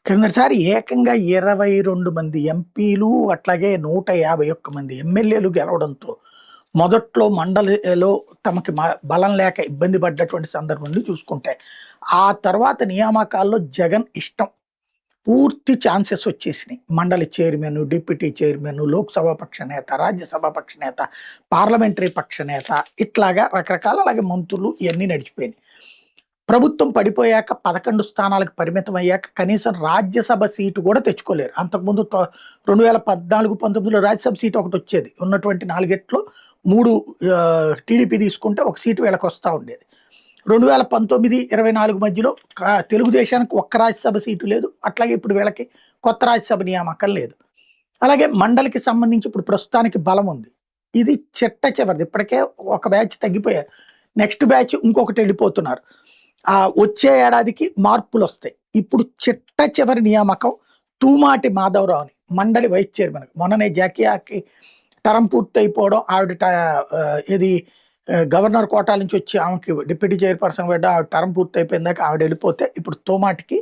క్రిందటిసారి ఏకంగా 22 మంది ఎంపీలు, అట్లాగే 151 మంది ఎమ్మెల్యేలు గెలవడంతో మొదట్లో మండలిలో తమకి బలం లేక ఇబ్బంది పడ్డటువంటి సందర్భంలో చూసుకుంటే, ఆ తర్వాత నియామకాల్లో జగన్ ఇష్టం పూర్తి ఛాన్సెస్ వచ్చేసినాయి. మండలి చైర్మన్, డిప్యూటీ చైర్మన్, లోక్‌సభ పక్ష నేత, రాజ్యసభ పక్ష నేత, పార్లమెంటరీ పక్ష నేత ఇట్లాగా రకరకాల అలాగే మంత్రులు ఇయన్నీ నడిచిపోయినాయి. ప్రభుత్వం పడిపోయాక 11 స్థానాలకు పరిమితమయ్యాక కనీసం రాజ్యసభ సీటు కూడా తెచ్చుకోలేరు. అంతకుముందు 2014, 19లో రాజ్యసభ సీటు ఒకటొచ్చేది. ఉన్నటువంటి 4 3 టీడీపీ తీసుకుంటే ఒక సీటు వీళ్ళకొస్తా ఉండేది. 2019, 24 మధ్యలో తెలుగుదేశానికి ఒక్క రాజ్యసభ సీటు లేదు. అట్లాగే ఇప్పుడు వీళ్ళకి కొత్త రాజ్యసభ నియామకం లేదు. అలాగే మండలికి సంబంధించి ఇప్పుడు ప్రస్తుతానికి బలం ఉంది. ఇది చిట్ట చివరిది. ఇప్పటికే ఒక బ్యాచ్ తగ్గిపోయారు. నెక్స్ట్ బ్యాచ్ ఇంకొకటి వెళ్ళిపోతున్నారు. వచ్చే ఏడాదికి మార్పులొస్తాయి. ఇప్పుడు చిట్ట చివరి నియామకం తూమాటి మాధవరావుని మండలి వైస్ చైర్మన్. మొన్ననే జాకియాకి టర్మ్ పూర్తయిపోవడం, ఆవిడ ఇది గవర్నర్ కోటా నుంచి వచ్చి ఆమెకి డిప్యూటీ చైర్పర్సన్ పడ్డ ఆవిడ టర్మ్ పూర్తయిపోయిందాక ఆవిడ వెళ్ళిపోతే ఇప్పుడు తోమాటికి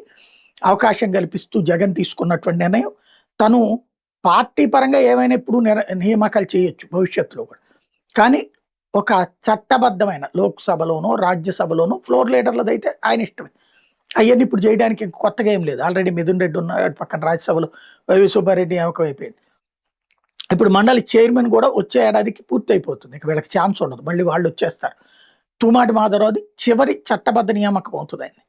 అవకాశం కల్పిస్తూ జగన్ తీసుకున్నటువంటి నిర్ణయం. తను పార్టీ పరంగా ఏమైనా ఇప్పుడు నియామకాలు చేయొచ్చు భవిష్యత్తులో కూడా. కానీ ఒక చట్టబద్ధమైన లోక్సభలోనో రాజ్యసభలోనో ఫ్లోర్ లీడర్లదైతే ఆయన ఇష్టమే. అవన్నీ ఇప్పుడు చేయడానికి ఇంక కొత్తగా ఏం లేదు. ఆల్రెడీ మిథున్ రెడ్డి ఉన్నాడు పక్కన రాజ్యసభలో, వైవి సుబ్బారెడ్డి నియామకం అయిపోయింది. ఇప్పుడు మండలి చైర్మన్ కూడా వచ్చే ఏడాదికి పూర్తి అయిపోతుంది. ఇక వీళ్ళకి ఛాన్స్ ఉండదు, మళ్ళీ వాళ్ళు వచ్చేస్తారు. తూమాటి మాధవరావుది చివరి చట్టబద్ధ నియామకం అవుతుంది ఆయన.